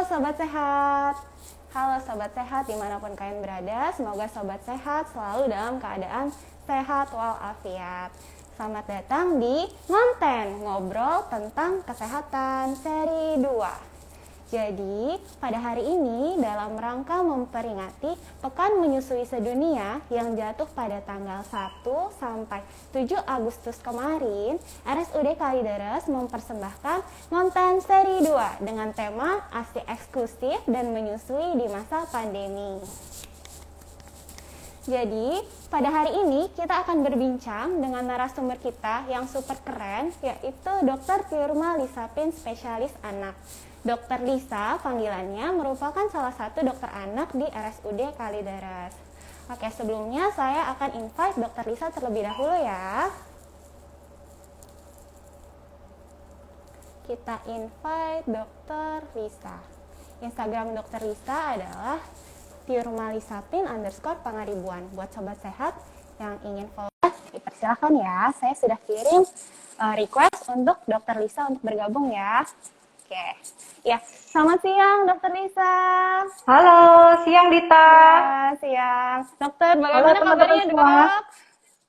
Sobat Sehat. Halo Sobat Sehat dimanapun kalian berada, semoga Sobat Sehat selalu dalam keadaan sehat walafiat. Selamat datang di Ngonten, ngobrol tentang kesehatan seri 2. Jadi, pada hari ini dalam rangka memperingati Pekan Menyusui Sedunia yang jatuh pada tanggal 1 sampai 7 Agustus kemarin, RSUD Kalideres mempersembahkan konten seri 2 dengan tema ASI eksklusif dan menyusui di masa pandemi. Jadi, pada hari ini kita akan berbincang dengan narasumber kita yang super keren, yaitu Dr. Tiurma Lisapin, spesialis anak. Dr. Lisa, panggilannya, merupakan salah satu dokter anak di RSUD Kalideres. Oke, sebelumnya saya akan invite Dr. Lisa terlebih dahulu ya. Kita invite Dr. Lisa. Instagram Dr. Lisa adalah @tiurmalisapin_pangaribuan. Buat sobat sehat yang ingin follow, dipersilakan ya. Saya sudah kirim request untuk Dr. Lisa untuk bergabung ya. Oke, ya, selamat siang Dr. Lisa. Halo, siang Dita. Ya, siang. Dokter, bagaimana kabarnya dok?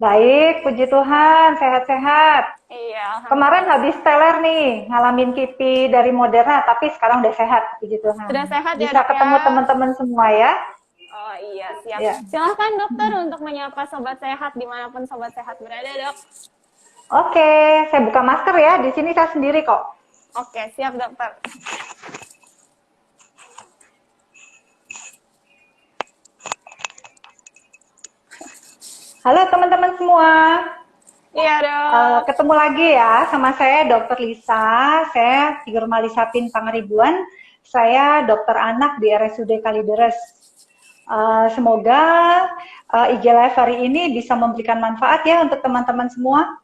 Baik, puji Tuhan, sehat-sehat. Iya. Kemarin habis teler nih, ngalamin kipi dari Moderna, tapi sekarang udah sehat, puji Tuhan. Sudah sehat ya Bisa dok ketemu ya? teman-teman semua ya. Oh iya, siap. Ya. Silahkan dokter untuk menyapa sobat sehat dimanapun sobat sehat berada dok. Oke, saya buka masker ya, di sini saya sendiri kok. Oke, siap dokter. Halo teman-teman semua. Iya dok. Ketemu lagi ya sama saya Dr. Lisa. Saya Tiurma Lisapin Pangaribuan. Saya dokter anak di RSUD Kalideres. Semoga IG Live hari ini bisa memberikan manfaat ya untuk teman-teman semua.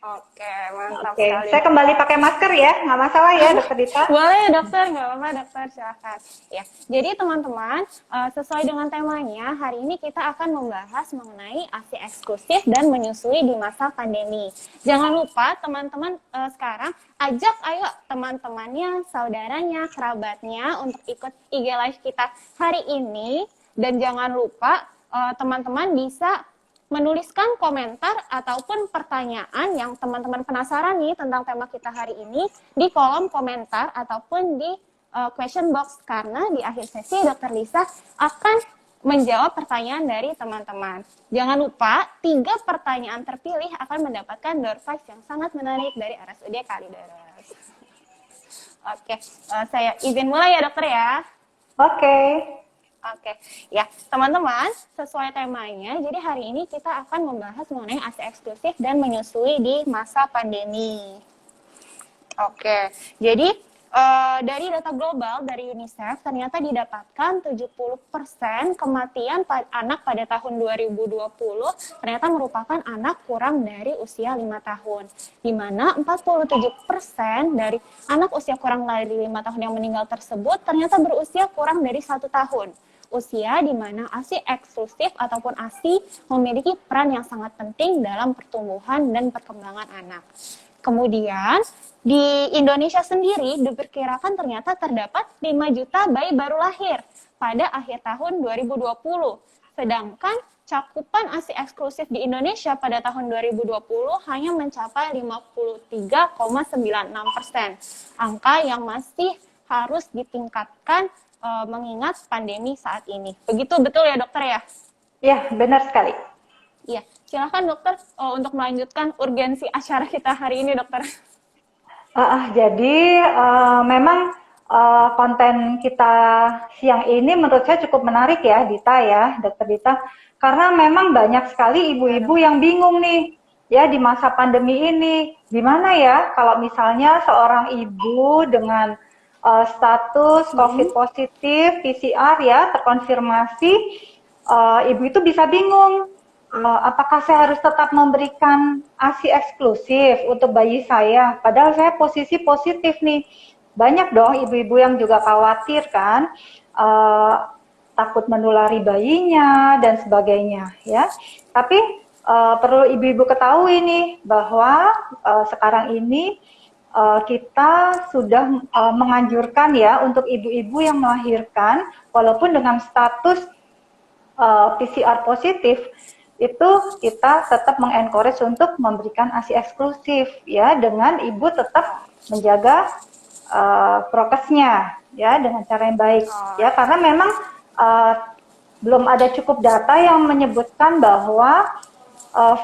Oke, mantap Oke, sekali. saya kembali pakai masker ya, nggak masalah ya, Dokter Dita. Boleh ya dokter, nggak apa-apa dokter, silahkan. Ya, jadi teman-teman, sesuai dengan temanya, hari ini kita akan membahas mengenai ASI eksklusif dan menyusui di masa pandemi. Jangan lupa teman-teman sekarang ajak ayo teman-temannya, saudaranya, kerabatnya untuk ikut IG Live kita hari ini. Dan jangan lupa teman-teman bisa menuliskan komentar ataupun pertanyaan yang teman-teman penasaran nih tentang tema kita hari ini di kolom komentar ataupun di question box, karena di akhir sesi Dr. Lisa akan menjawab pertanyaan dari teman-teman. Jangan lupa 3 pertanyaan terpilih akan mendapatkan door prize yang sangat menarik dari RSUD Kalideres. Oke, saya izin mulai ya dokter ya. Oke. Oke, ya teman-teman, sesuai temanya, jadi hari ini kita akan membahas mengenai ASI eksklusif dan menyusui di masa pandemi. Oke, jadi dari data global dari UNICEF, ternyata didapatkan 70% kematian anak pada tahun 2020 ternyata merupakan anak kurang dari usia 5 tahun. Di mana 47% dari anak usia kurang dari 5 tahun yang meninggal tersebut ternyata berusia kurang dari 1 tahun. Usia di mana ASI eksklusif ataupun ASI memiliki peran yang sangat penting dalam pertumbuhan dan perkembangan anak. Kemudian di Indonesia sendiri diperkirakan ternyata terdapat 5 juta bayi baru lahir pada akhir tahun 2020. Sedangkan cakupan ASI eksklusif di Indonesia pada tahun 2020 hanya mencapai 53,96%. Angka yang masih harus ditingkatkan mengingat pandemi saat ini. Begitu betul ya dokter ya? Ya, benar sekali. Iya, silakan dokter untuk melanjutkan urgensi acara kita hari ini dokter. Jadi memang konten kita siang ini menurut saya cukup menarik ya Dita ya, Dokter Dita. Karena memang banyak sekali ibu-ibu yang bingung nih ya di masa pandemi ini. Gimana ya kalau misalnya seorang ibu dengan status COVID positif, PCR ya, terkonfirmasi, ibu itu bisa bingung, apakah saya harus tetap memberikan ASI eksklusif untuk bayi saya, padahal saya posisi positif nih. Banyak dong ibu-ibu yang juga khawatir kan, takut menulari bayinya dan sebagainya ya. Tapi perlu ibu-ibu ketahui nih, bahwa sekarang ini kita sudah menganjurkan ya untuk ibu-ibu yang melahirkan, walaupun dengan status PCR positif, itu kita tetap mengencourage untuk memberikan ASI eksklusif ya, dengan ibu tetap menjaga prokesnya ya dengan cara yang baik ya, karena memang belum ada cukup data yang menyebutkan bahwa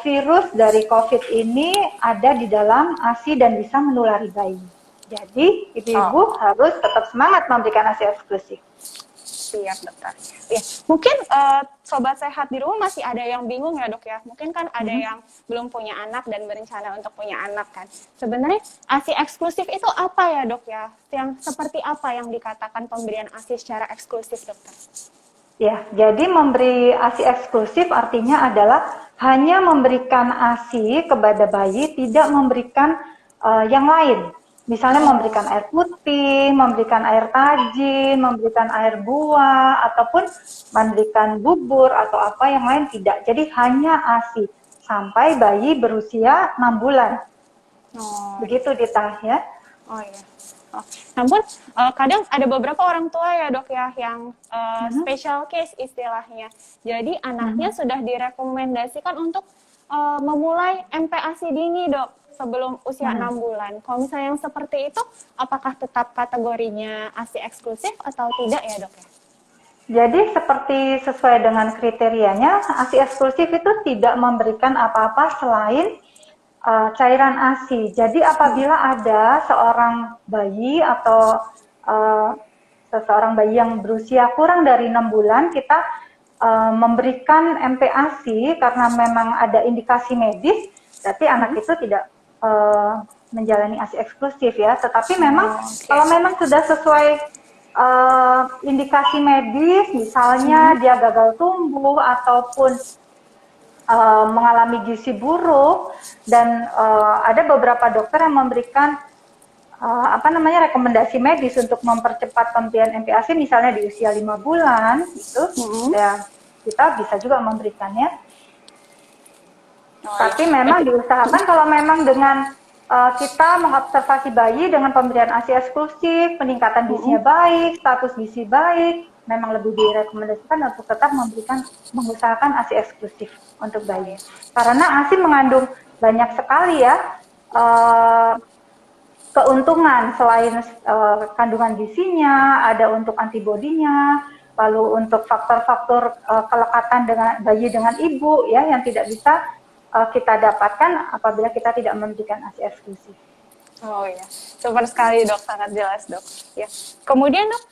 virus dari COVID ini ada di dalam ASI dan bisa menulari bayi. Jadi ibu-ibu harus tetap semangat memberikan ASI eksklusif. Siap, dokter. Ya, mungkin sobat sehat di rumah masih ada yang bingung ya, Dok ya. Mungkin kan ada yang belum punya anak dan berencana untuk punya anak kan. Sebenarnya ASI eksklusif itu apa ya, Dok ya? Yang seperti apa yang dikatakan pemberian ASI secara eksklusif, dokter? Ya, jadi memberi ASI eksklusif artinya adalah hanya memberikan ASI kepada bayi, tidak memberikan yang lain. Misalnya memberikan air putih, memberikan air tajin, memberikan air buah, ataupun memberikan bubur atau apa yang lain tidak. Jadi hanya ASI sampai bayi berusia 6 bulan. Begitu Dita ya. Oh iya. Namun kadang ada beberapa orang tua ya, Dok ya, yang special case istilahnya. Jadi anaknya sudah direkomendasikan untuk memulai MPASI dini, Dok, sebelum usia 6 bulan. Kalau misalnya yang seperti itu, apakah tetap kategorinya ASI eksklusif atau tidak ya, Dok ya? Jadi seperti sesuai dengan kriterianya, ASI eksklusif itu tidak memberikan apa-apa selain cairan ASI. Jadi apabila ada seorang bayi atau seseorang bayi yang berusia kurang dari 6 bulan, kita memberikan MPASI karena memang ada indikasi medis, berarti anak itu tidak menjalani ASI eksklusif ya. Tetapi memang kalau memang sudah sesuai indikasi medis, misalnya dia gagal tumbuh ataupun mengalami gizi buruk, dan ada beberapa dokter yang memberikan rekomendasi medis untuk mempercepat pemberian MPASI, misalnya di usia 5 bulan itu ya kita bisa juga memberikannya. Tapi memang diusahakan kalau memang dengan kita mengobservasi bayi dengan pemberian ASI eksklusif, peningkatan gizinya baik, status gizi baik, memang lebih direkomendasikan untuk tetap mengusahakan ASI eksklusif untuk bayi. Karena ASI mengandung banyak sekali ya keuntungan, selain kandungan gizinya, ada untuk antibodinya, lalu untuk faktor-faktor kelekatan dengan bayi dengan ibu ya yang tidak bisa kita dapatkan apabila kita tidak memberikan ASI eksklusif. Oh iya, super sekali Dok, sangat jelas Dok. Ya. Kemudian Dok,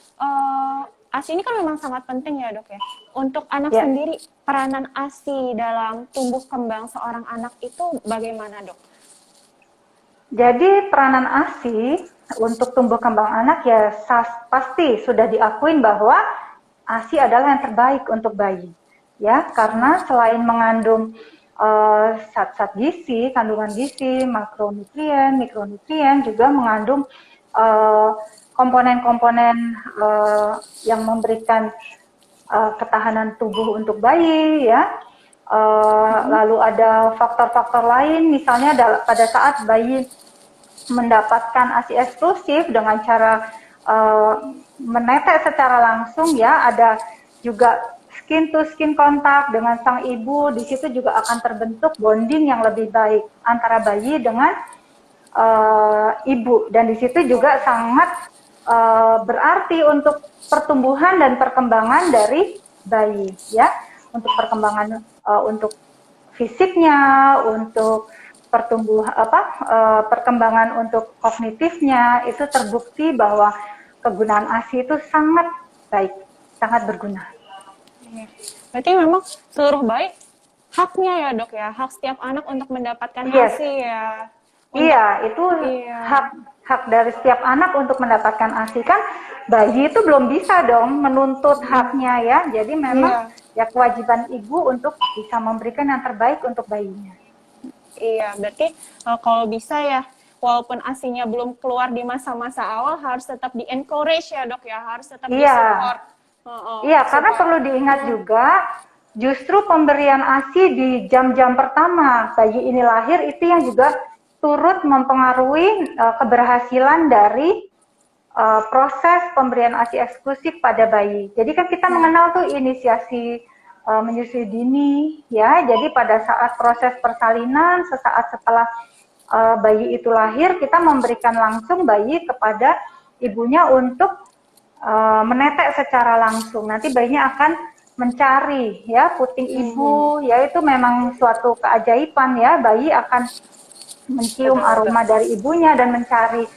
ASI ini kan memang sangat penting ya Dok ya. Untuk anak sendiri, peranan ASI dalam tumbuh kembang seorang anak itu bagaimana Dok? Jadi peranan ASI untuk tumbuh kembang anak ya pasti sudah diakuin bahwa ASI adalah yang terbaik untuk bayi. Ya, karena selain mengandung zat-zat gizi, kandungan gizi, makronutrien, mikronutrien, juga mengandung komponen-komponen yang memberikan ketahanan tubuh untuk bayi, ya. Lalu ada faktor-faktor lain, misalnya pada saat bayi mendapatkan ASI eksklusif dengan cara menetes secara langsung, ya, ada juga skin to skin kontak dengan sang ibu, di situ juga akan terbentuk bonding yang lebih baik antara bayi dengan ibu, dan di situ juga sangat berarti untuk pertumbuhan dan perkembangan dari bayi, ya, untuk perkembangan untuk fisiknya, untuk perkembangan untuk kognitifnya, itu terbukti bahwa kegunaan ASI itu sangat baik, sangat berguna. Berarti memang seluruh bayi haknya ya Dok ya, hak setiap anak untuk mendapatkan ASI ya. Iya, itu hak dari setiap anak untuk mendapatkan ASI. Kan bayi itu belum bisa dong menuntut haknya ya. Jadi memang ya kewajiban ibu untuk bisa memberikan yang terbaik untuk bayinya. Iya, berarti kalau bisa ya, walaupun ASI-nya belum keluar di masa-masa awal, harus tetap di-encourage ya Dok ya, harus tetap di-support. Iya, karena perlu diingat juga, justru pemberian ASI di jam-jam pertama bayi ini lahir itu yang juga turut mempengaruhi keberhasilan dari proses pemberian ASI eksklusif pada bayi. Jadi kan kita mengenal tuh inisiasi menyusui dini, ya. Jadi pada saat proses persalinan, sesaat setelah bayi itu lahir, kita memberikan langsung bayi kepada ibunya untuk menetek secara langsung. Nanti bayinya akan mencari ya puting ibu, ya itu memang suatu keajaiban ya. Bayi akan mencium aroma dari ibunya dan mencari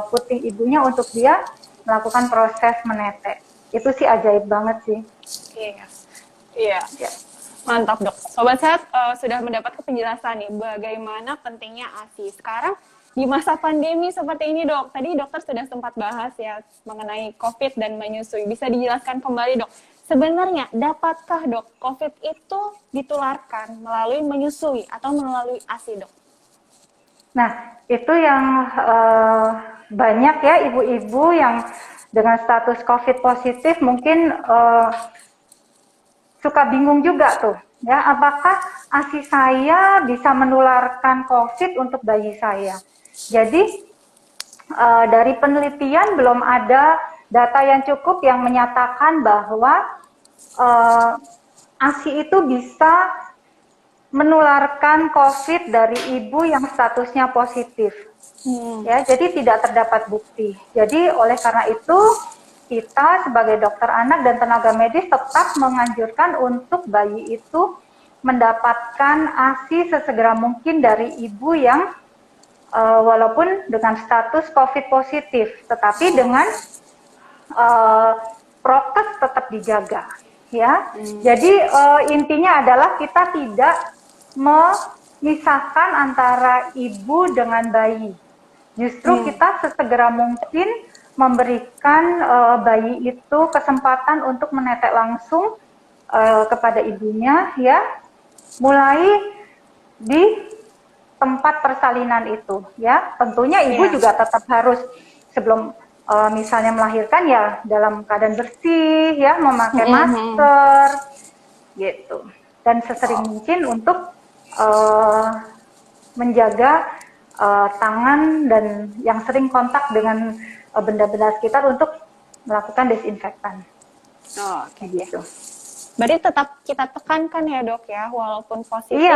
puting ibunya untuk dia melakukan proses menetek. Itu sih ajaib banget sih. Iya, iya. Ya. Mantap dok. Sobat Sehat sudah mendapat penjelasan nih bagaimana pentingnya ASI. Sekarang di masa pandemi seperti ini dok, tadi dokter sudah sempat bahas ya mengenai COVID dan menyusui. Bisa dijelaskan kembali dok, sebenarnya dapatkah dok COVID itu ditularkan melalui menyusui atau melalui ASI dok? Nah, itu yang banyak ya ibu-ibu yang dengan status COVID positif mungkin suka bingung juga tuh, ya apakah ASI saya bisa menularkan COVID untuk bayi saya? Jadi dari penelitian belum ada data yang cukup yang menyatakan bahwa ASI itu bisa menularkan COVID dari ibu yang statusnya positif. Ya, jadi tidak terdapat bukti. Jadi oleh karena itu kita sebagai dokter anak dan tenaga medis tetap menganjurkan untuk bayi itu mendapatkan ASI sesegera mungkin dari ibu yang walaupun dengan status COVID positif, tetapi dengan prokes tetap dijaga. Ya, jadi intinya adalah kita tidak memisahkan antara ibu dengan bayi. Justru kita sesegera mungkin memberikan bayi itu kesempatan untuk menetek langsung kepada ibunya, ya, mulai di tempat persalinan itu, ya. Tentunya ibu juga tetap harus sebelum misalnya melahirkan ya dalam keadaan bersih, ya, memakai masker, gitu. Dan sesering mungkin untuk menjaga tangan dan yang sering kontak dengan benda-benda sekitar untuk melakukan desinfektan. Oke, gitu. Berarti tetap kita tekankan ya dok ya, walaupun positif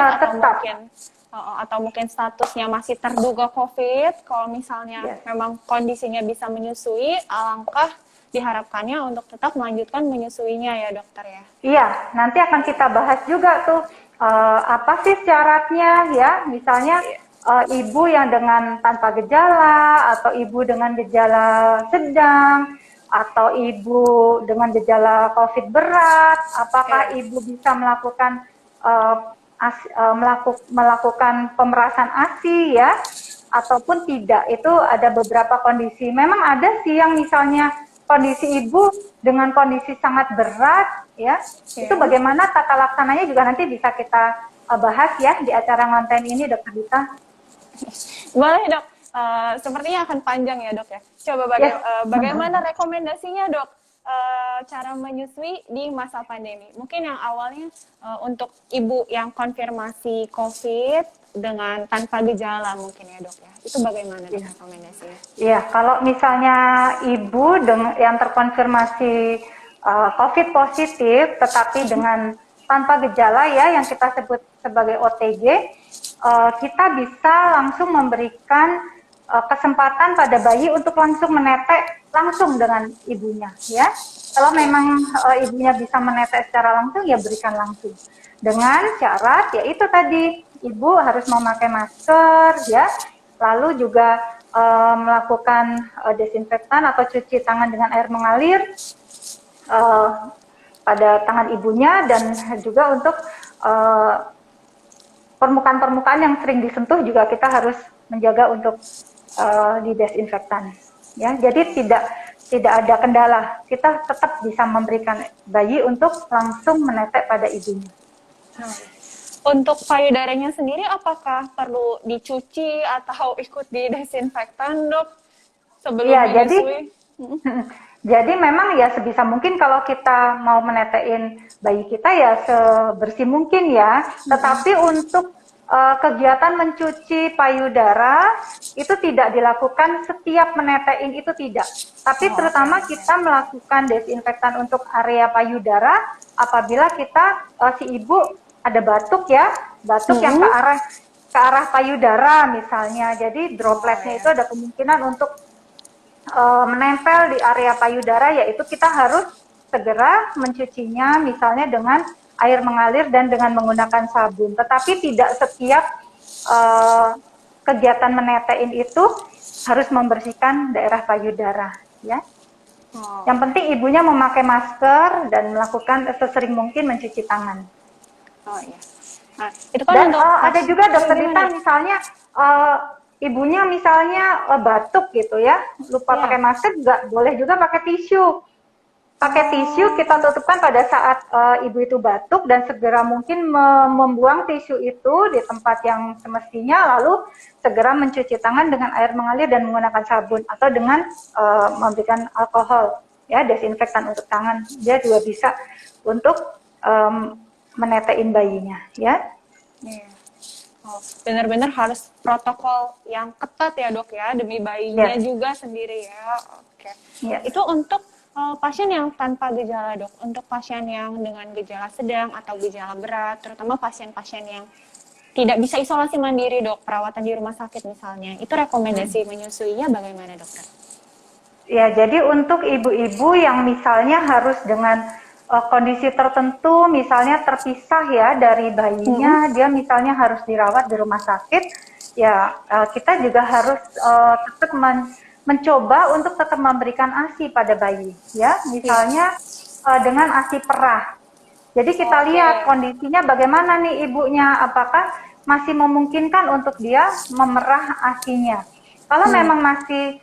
atau mungkin statusnya masih terduga COVID, kalau misalnya memang kondisinya bisa menyusui, alangkah diharapkannya untuk tetap melanjutkan menyusuinya ya dokter ya. Iya, nanti akan kita bahas juga tuh apa sih syaratnya ya, misalnya ibu yang dengan tanpa gejala atau ibu dengan gejala sedang atau ibu dengan gejala COVID berat, apakah ibu bisa melakukan melakukan pemerasan ASI ya ataupun tidak. Itu ada beberapa kondisi. Memang ada sih yang misalnya kondisi ibu dengan kondisi sangat berat ya, itu bagaimana tata laksananya juga nanti bisa kita bahas ya di acara konten ini Dokter Dita. Boleh dok, sepertinya akan panjang ya dok ya. Coba bagaimana rekomendasinya dok cara menyusui di masa pandemi? Mungkin yang awalnya untuk ibu yang konfirmasi COVID dengan tanpa gejala mungkin ya dok ya. Itu bagaimana dok rekomendasinya? Iya, kalau misalnya ibu yang terkonfirmasi COVID positif tetapi dengan tanpa gejala ya yang kita sebut sebagai OTG, kita bisa langsung memberikan kesempatan pada bayi untuk langsung menetek langsung dengan ibunya ya. Kalau memang ibunya bisa menetek secara langsung ya berikan langsung. Dengan syarat yaitu tadi ibu harus memakai masker ya. Lalu juga melakukan desinfektan atau cuci tangan dengan air mengalir pada tangan ibunya dan juga untuk permukaan-permukaan yang sering disentuh juga kita harus menjaga untuk didesinfektan. Ya, jadi tidak ada kendala. Kita tetap bisa memberikan bayi untuk langsung menetek pada ibunya. Untuk payudaranya sendiri apakah perlu dicuci atau ikut didesinfektan dok sebelum menyusui? Jadi memang ya sebisa mungkin kalau kita mau menetein bayi kita ya sebersih mungkin ya. Tetapi untuk kegiatan mencuci payudara itu tidak dilakukan setiap menetein, itu tidak. Tapi terutama kita melakukan desinfektan untuk area payudara apabila kita si ibu ada batuk ya, batuk yang ke arah payudara misalnya. Jadi dropletnya itu ada kemungkinan untuk menempel di area payudara, yaitu kita harus segera mencucinya misalnya dengan air mengalir dan dengan menggunakan sabun. Tetapi tidak setiap kegiatan menetein itu harus membersihkan daerah payudara, ya. Yang penting ibunya memakai masker dan melakukan sesering mungkin mencuci tangan. Nah, itu kan Dan untuk ada juga dokter Dita misalnya ibunya misalnya batuk gitu ya, lupa pakai masker, juga boleh juga pakai tisu. Pakai tisu kita tutupkan pada saat ibu itu batuk dan segera mungkin membuang tisu itu di tempat yang semestinya, lalu segera mencuci tangan dengan air mengalir dan menggunakan sabun atau dengan memberikan alkohol ya, desinfektan untuk tangan. Dia juga bisa untuk menetein bayinya ya. Benar-benar harus protokol yang ketat ya dok ya, demi bayinya juga sendiri ya. Oke. Itu untuk pasien yang tanpa gejala dok. Untuk pasien yang dengan gejala sedang atau gejala berat, terutama pasien-pasien yang tidak bisa isolasi mandiri dok, perawatan di rumah sakit misalnya, itu rekomendasi menyusuinya bagaimana dokter? Ya, jadi untuk ibu-ibu yang misalnya harus dengan kondisi tertentu, misalnya terpisah ya dari bayinya, dia misalnya harus dirawat di rumah sakit, ya kita juga harus tetap mencoba untuk tetap memberikan ASI pada bayi, ya, misalnya dengan ASI perah. Jadi kita lihat kondisinya bagaimana nih ibunya, apakah masih memungkinkan untuk dia memerah ASI-nya. Kalau memang masih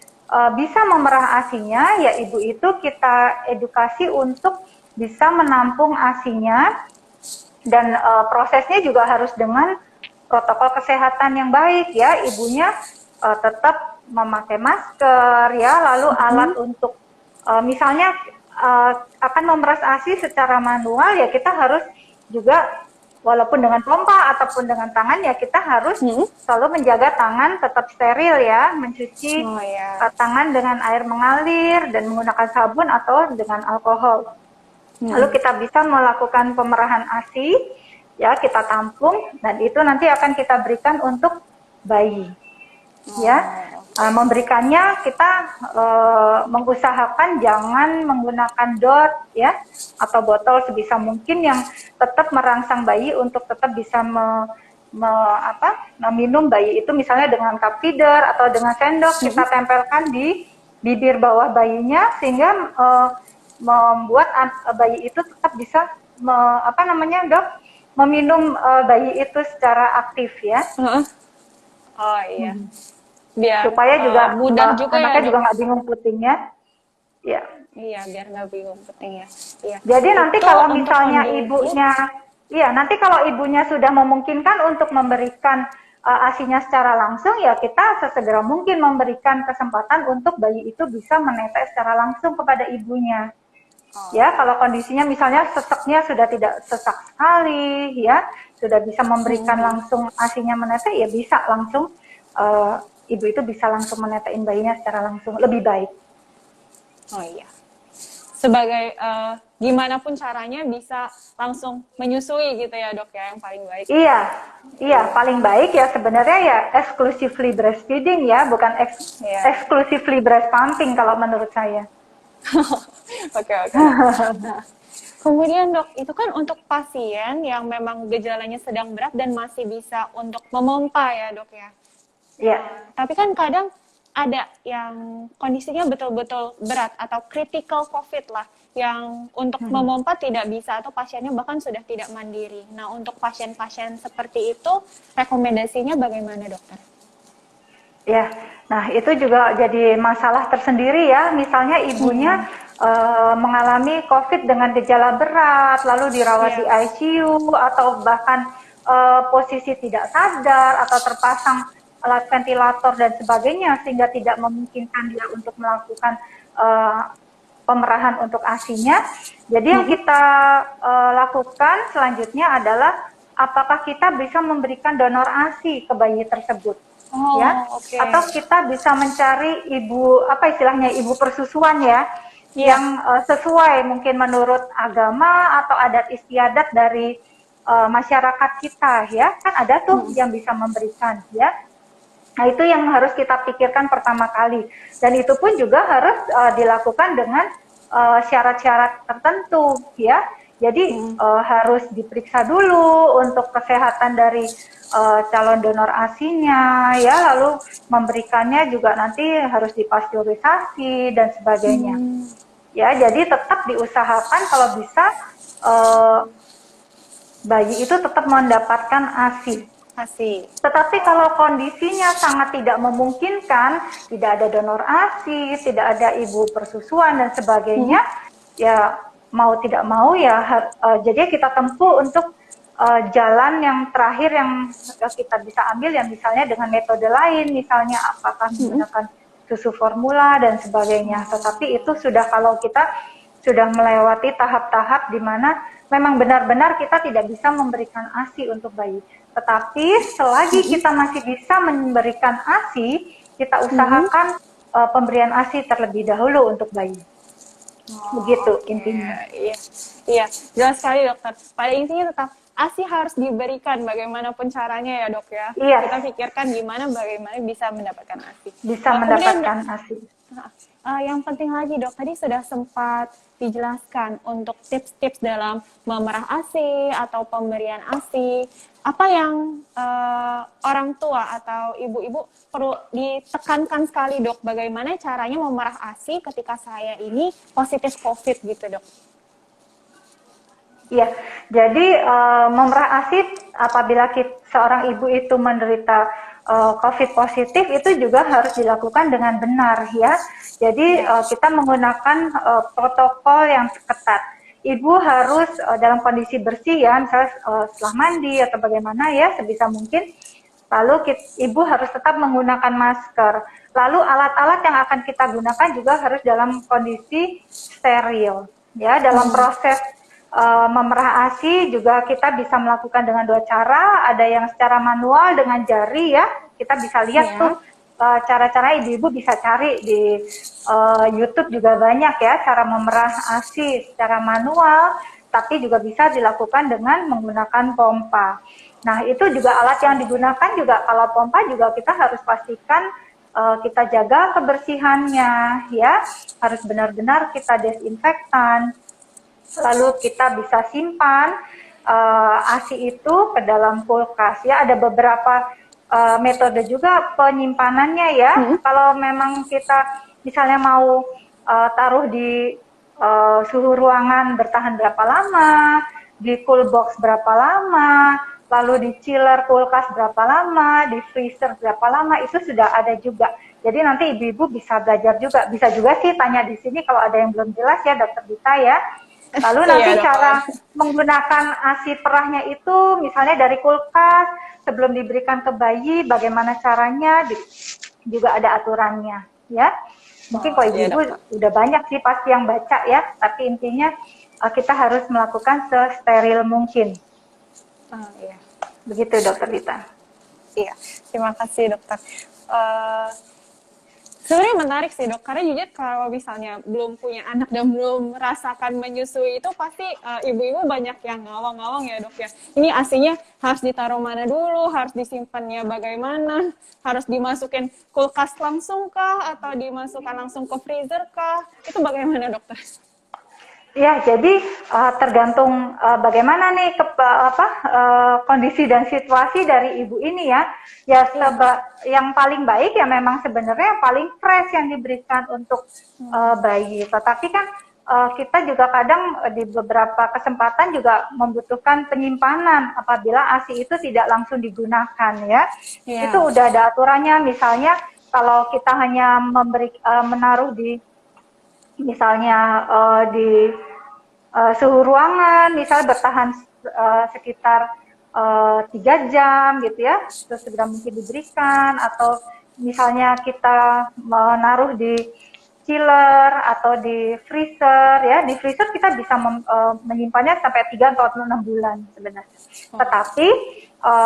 bisa memerah ASI-nya, ya ibu itu kita edukasi untuk bisa menampung ASI-nya, dan prosesnya juga harus dengan protokol kesehatan yang baik ya, ibunya tetap memakai masker ya, lalu alat untuk misalnya akan memeras ASI secara manual ya, kita harus juga walaupun dengan pompa ataupun dengan tangan ya, kita harus selalu menjaga tangan tetap steril ya, mencuci tangan dengan air mengalir dan menggunakan sabun atau dengan alkohol. Lalu kita bisa melakukan pemerahan ASI ya, kita tampung dan itu nanti akan kita berikan untuk bayi ya. Memberikannya kita mengusahakan jangan menggunakan dot ya, atau botol sebisa mungkin yang tetap merangsang bayi untuk tetap bisa meminum bayi itu, misalnya dengan cup feeder atau dengan sendok kita tempelkan di bibir bawah bayinya, sehingga membuat bayi itu tetap bisa dok, meminum bayi itu secara aktif ya. Biar supaya juga mudah juga anaknya ya, juga nggak bingung putingnya. Ya. Iya, biar nggak bingung puting ya. Iya. Jadi nanti kalau misalnya kondisi, ibunya sudah memungkinkan untuk memberikan ASI-nya secara langsung, ya kita sesegera mungkin memberikan kesempatan untuk bayi itu bisa menetes secara langsung kepada ibunya. Ya, kalau kondisinya misalnya sesaknya sudah tidak sesak sekali, ya sudah bisa memberikan langsung ASI-nya menetes, ya bisa langsung ibu itu bisa langsung menetein bayinya secara langsung, lebih baik. Oh iya. Sebagai gimana pun caranya bisa langsung menyusui gitu ya dok ya, yang paling baik. Iya paling baik ya sebenarnya ya exclusively breastfeeding ya, bukan exclusively breast pumping kalau menurut saya. Oke. Kemudian dok, itu kan untuk pasien yang memang gejalanya sedang berat dan masih bisa untuk memompa ya dok ya. Iya. Tapi kan kadang ada yang kondisinya betul-betul berat atau critical COVID lah, yang untuk memompa tidak bisa atau pasiennya bahkan sudah tidak mandiri. Nah, untuk pasien-pasien seperti itu, rekomendasinya bagaimana dokter? Ya, nah itu juga jadi masalah tersendiri ya. Misalnya ibunya mengalami COVID dengan gejala berat, lalu dirawat di ICU atau bahkan posisi tidak sadar atau terpasang alat ventilator dan sebagainya, sehingga tidak memungkinkan dia untuk melakukan pemerahan untuk ASI-nya. Jadi yang kita lakukan selanjutnya adalah apakah kita bisa memberikan donor ASI ke bayi tersebut. Ya, Oke. atau kita bisa mencari ibu apa istilahnya ibu persusuan ya, yang sesuai mungkin menurut agama atau adat istiadat dari masyarakat kita ya, kan ada tuh yang bisa memberikan ya. Nah itu yang harus kita pikirkan pertama kali, dan itu pun juga harus dilakukan dengan syarat-syarat tertentu ya. Jadi harus diperiksa dulu untuk kesehatan dari calon donor ASI-nya ya, lalu memberikannya juga nanti harus dipasteurisasi dan sebagainya. Ya, jadi tetap diusahakan kalau bisa bayi itu tetap mendapatkan ASI. Tetapi kalau kondisinya sangat tidak memungkinkan, tidak ada donor ASI, tidak ada ibu persusuan dan sebagainya, ya mau tidak mau ya jadi kita tempuh untuk jalan yang terakhir yang kita bisa ambil ya, misalnya dengan metode lain, misalnya apakah menggunakan susu formula dan sebagainya. Tetapi itu sudah kalau kita sudah melewati tahap-tahap di mana memang benar-benar kita tidak bisa memberikan ASI untuk bayi. Tetapi selagi kita masih bisa memberikan ASI, kita usahakan pemberian ASI terlebih dahulu untuk bayi. Begitu intinya. Iya, jelas sekali dokter. Pada intinya tetap ASI harus diberikan bagaimanapun caranya ya dok ya. Iya. Kita pikirkan bagaimana bisa mendapatkan ASI. Bisa mendapatkan ASI. Yang penting lagi dok, tadi sudah sempat dijelaskan untuk tips-tips dalam memerah ASI atau pemberian ASI. Apa yang orang tua atau ibu-ibu perlu ditekankan sekali dok, bagaimana caranya memerah ASI ketika saya ini positif COVID gitu dok? Iya, jadi memerah ASI apabila seorang ibu itu menderita COVID positif itu juga harus dilakukan dengan benar ya. Jadi kita menggunakan protokol yang ketat. Ibu harus dalam kondisi bersih ya, misalnya setelah mandi atau bagaimana ya sebisa mungkin. Lalu ibu harus tetap menggunakan masker. Lalu alat-alat yang akan kita gunakan juga harus dalam kondisi steril. Ya, dalam proses memerah ASI juga kita bisa melakukan dengan dua cara. Ada yang secara manual dengan jari ya. Kita bisa lihat tuh cara-cara ibu-ibu bisa cari di YouTube juga banyak ya cara memerah ASI secara manual, tapi juga bisa dilakukan dengan menggunakan pompa. Nah itu juga alat yang digunakan juga kalau pompa juga kita harus pastikan kita jaga kebersihannya ya, harus benar-benar kita desinfektan, lalu kita bisa simpan ASI itu ke dalam kulkas ya. Ada beberapa metode juga penyimpanannya ya. Kalau memang kita misalnya mau taruh di suhu ruangan bertahan berapa lama, di cool box berapa lama, lalu di chiller kulkas berapa lama, di freezer berapa lama, itu sudah ada juga. Jadi nanti ibu-ibu bisa belajar juga. Bisa juga sih tanya di sini kalau ada yang belum jelas ya Dokter Dita ya. Lalu nanti cara menggunakan ASI perahnya itu misalnya dari kulkas sebelum diberikan ke bayi, bagaimana caranya juga ada aturannya ya. Mungkin kalau ibu-ibu udah banyak sih pasti yang baca ya, tapi intinya kita harus melakukan sesteril mungkin. Iya. Begitu Dokter Dita. Iya, terima kasih dokter. Sebenarnya menarik sih dok, karena jujur kalau misalnya belum punya anak dan belum merasakan menyusui itu pasti ibu-ibu banyak yang ngawang-ngawang ya dok ya. Ini ASINya harus ditaruh mana dulu, harus disimpannya bagaimana, harus dimasukin kulkas langsung kah, atau dimasukkan langsung ke freezer kah? Itu bagaimana dokter? Ya, jadi tergantung bagaimana nih kondisi dan situasi dari ibu ini ya. Ya, yang paling baik ya memang sebenarnya yang paling fresh yang diberikan untuk bayi. Tetapi kan kita juga kadang di beberapa kesempatan juga membutuhkan penyimpanan apabila ASI itu tidak langsung digunakan ya. Itu udah ada aturannya. Misalnya kalau kita hanya menaruh di misalnya di suhu ruangan, misalnya bertahan sekitar 3 jam gitu ya, terus segera mungkin diberikan, atau misalnya kita menaruh di chiller atau di freezer ya. Di freezer kita bisa menyimpannya sampai 3 atau 6 bulan sebenarnya. Tetapi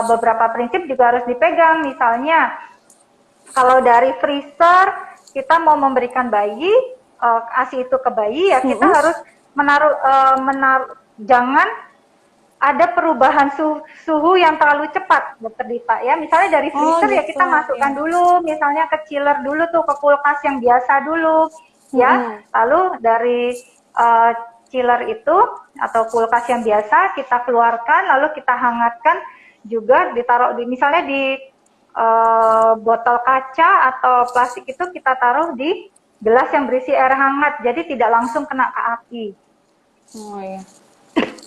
beberapa prinsip juga harus dipegang. Misalnya kalau dari freezer kita mau memberikan bayi ASI itu ke bayi ya, kita harus menaruh jangan ada perubahan suhu yang terlalu cepat, Dokter Dita ya. Misalnya dari freezer ya kita masukkan dulu, misalnya ke chiller dulu tuh, ke kulkas yang biasa dulu ya. Lalu dari chiller itu atau kulkas yang biasa kita keluarkan, lalu kita hangatkan juga, ditaruh misalnya di botol kaca atau plastik itu kita taruh di gelas yang berisi air hangat, jadi tidak langsung kena ke api. Oh iya.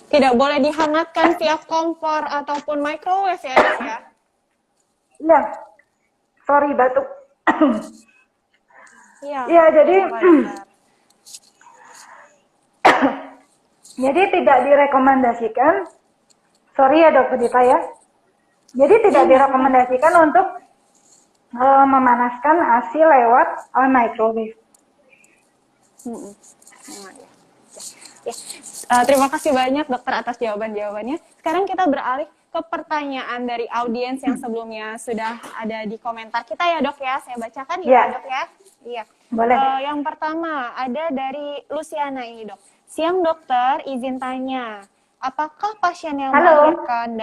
Tidak boleh dihangatkan via kompor ataupun microwave ya, Dok ya? Iya. Sorry, batuk. Iya. Iya, jadi tidak direkomendasikan. Sorry ya, Dokter Dita ya. Jadi tidak direkomendasikan untuk memanaskan ASI lewat microwave. Terima kasih banyak Dokter atas jawaban-jawabannya. Sekarang kita beralih ke pertanyaan dari audiens yang sebelumnya sudah ada di komentar kita ya, Dok ya. Saya bacakan ya, Dok ya. Iya. Boleh. Yang pertama ada dari Luciana ini, Dok. Siang Dokter, izin tanya, apakah pasien yang melahirkan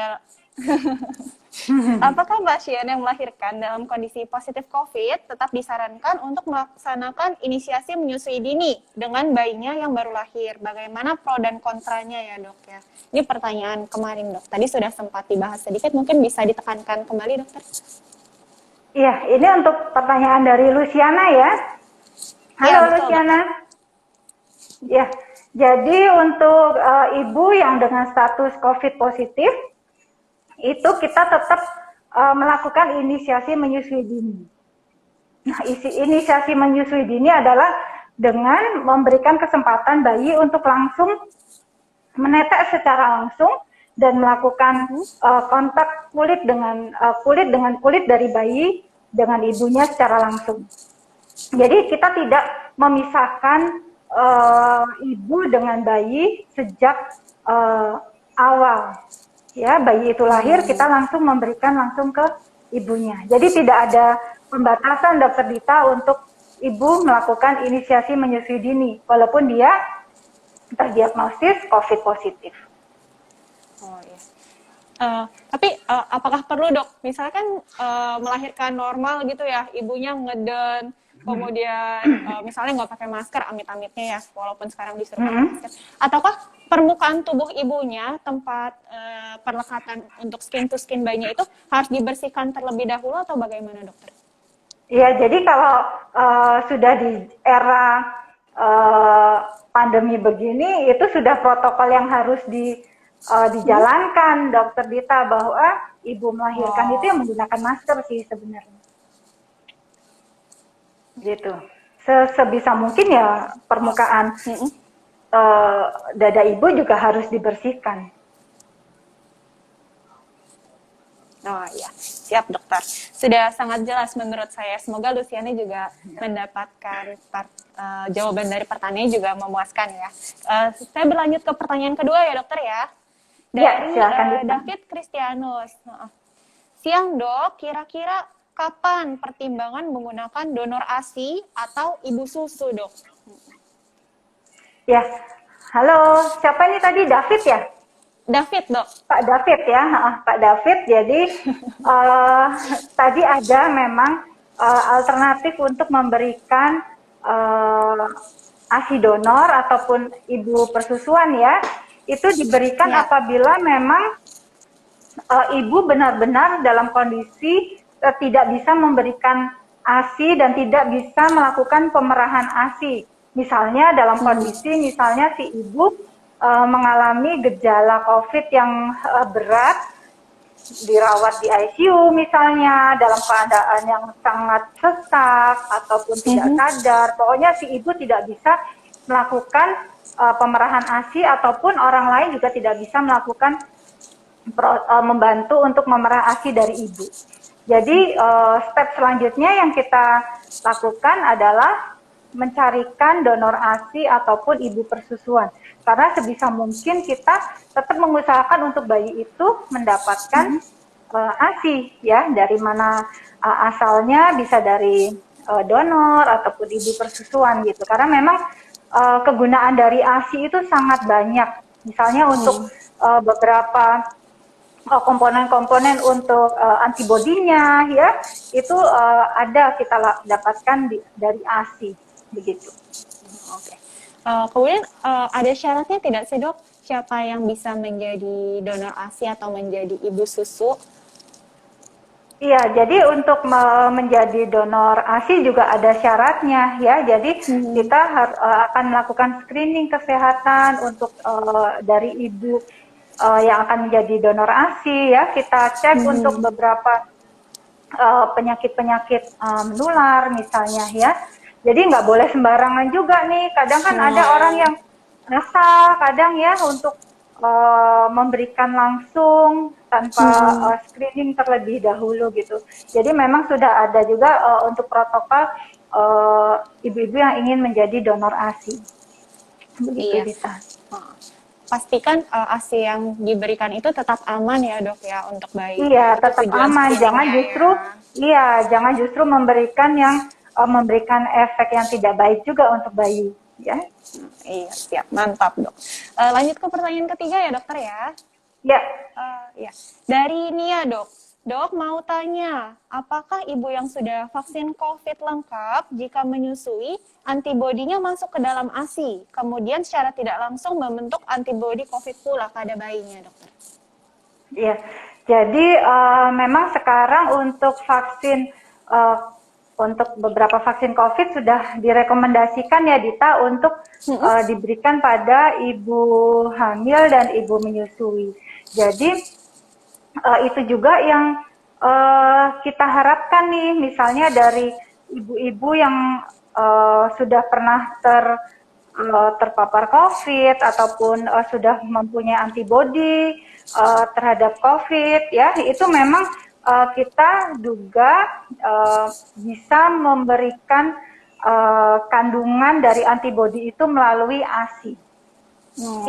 apakah pasien yang melahirkan dalam kondisi positif COVID tetap disarankan untuk melaksanakan inisiasi menyusui dini dengan bayinya yang baru lahir? Bagaimana pro dan kontranya ya, Dok ya? Ini pertanyaan kemarin, Dok. Tadi sudah sempat dibahas sedikit, mungkin bisa ditekankan kembali, Dokter. Iya, ini untuk pertanyaan dari Luciana ya. Halo ya, Luciana. Ya, jadi untuk ibu yang dengan status COVID positif, itu kita tetap melakukan inisiasi menyusui dini. Nah, inisiasi menyusui dini adalah dengan memberikan kesempatan bayi untuk langsung menetes secara langsung dan melakukan kontak kulit dengan kulit dari bayi dengan ibunya secara langsung. Jadi kita tidak memisahkan ibu dengan bayi sejak awal. Ya, bayi itu lahir, kita langsung memberikan langsung ke ibunya. Jadi tidak ada pembatasan, Dokter Dita, untuk ibu melakukan inisiasi menyusui dini, walaupun dia terdiagnosis COVID positif. Oh iya. Tapi apakah perlu, Dok? Misalkan melahirkan normal gitu ya, ibunya ngeden, kemudian misalnya nggak pakai masker, amit-amitnya ya, walaupun sekarang disuruh pakai masker. Ataukah permukaan tubuh ibunya, tempat perlekatan untuk skin to skin bayinya itu harus dibersihkan terlebih dahulu atau bagaimana, Dokter? Ya, jadi kalau sudah di era pandemi begini, itu sudah protokol yang harus dijalankan, Dokter Dita, bahwa ibu melahirkan itu yang menggunakan masker sih sebenarnya. Gitu. Sebisa mungkin ya permukaan dada ibu juga harus dibersihkan. Oh iya, siap Dokter. Sudah sangat jelas menurut saya. Semoga Luciana juga mendapatkan jawaban dari pertanyaan juga memuaskan ya. Saya berlanjut ke pertanyaan kedua ya Dokter ya. Dari David Kristianus. Siang Dok, kira-kira kapan pertimbangan menggunakan donor ASI atau ibu susu, Dok? Ya, halo, siapa ini tadi, David ya? David, Dok. Pak David ya, Pak David. Jadi tadi ada memang alternatif untuk memberikan ASI donor ataupun ibu persusuan ya. Itu diberikan apabila memang ibu benar-benar dalam kondisi tidak bisa memberikan ASI dan tidak bisa melakukan pemerahan ASI. Misalnya dalam kondisi misalnya si ibu mengalami gejala COVID yang berat, dirawat di ICU misalnya, dalam keadaan yang sangat sesak ataupun tidak sadar, pokoknya si ibu tidak bisa melakukan pemerahan ASI ataupun orang lain juga tidak bisa melakukan membantu untuk memerah ASI dari ibu. Jadi step selanjutnya yang kita lakukan adalah mencarikan donor ASI ataupun ibu persusuan. Karena sebisa mungkin kita tetap mengusahakan untuk bayi itu mendapatkan ASI ya, dari mana asalnya, bisa dari donor ataupun ibu persusuan gitu. Karena memang kegunaan dari ASI itu sangat banyak. Misalnya untuk beberapa komponen-komponen untuk antibodinya ya, itu ada kita dapatkan dari ASI begitu. Oke. Kemudian ada syaratnya tidak sih dok? Siapa yang bisa menjadi donor ASI atau menjadi ibu susu? Iya, jadi untuk menjadi donor ASI juga ada syaratnya ya. Jadi kita akan melakukan screening kesehatan untuk dari ibu yang akan menjadi donor ASI ya. Kita cek untuk beberapa penyakit-penyakit menular misalnya ya. Jadi nggak boleh sembarangan juga nih. Kadang kan ada orang yang ngasal, kadang ya untuk memberikan langsung tanpa screening terlebih dahulu gitu. Jadi memang sudah ada juga untuk protokol ibu-ibu yang ingin menjadi donor ASI. Begitu, Dita. Pastikan ASI yang diberikan itu tetap aman ya dok ya untuk bayi. Iya, tetap aman. Jangan justru jangan justru memberikan efek yang tidak baik juga untuk bayi. Ya. Iya, siap. Mantap, dok. Lanjut ke pertanyaan ketiga ya, dokter ya. Ya. Ya. Dari Nia, dok. Dok, mau tanya, apakah ibu yang sudah vaksin COVID lengkap, jika menyusui, antibodinya masuk ke dalam ASI, kemudian secara tidak langsung membentuk antibodi COVID pula pada bayinya, dokter? Iya. Jadi, memang sekarang untuk vaksin untuk beberapa vaksin COVID sudah direkomendasikan ya Dita untuk diberikan pada ibu hamil dan ibu menyusui. Jadi itu juga yang kita harapkan nih, misalnya dari ibu-ibu yang sudah pernah terpapar COVID ataupun sudah mempunyai antibodi terhadap COVID ya, itu memang kita duga bisa memberikan kandungan dari antibodi itu melalui ASI.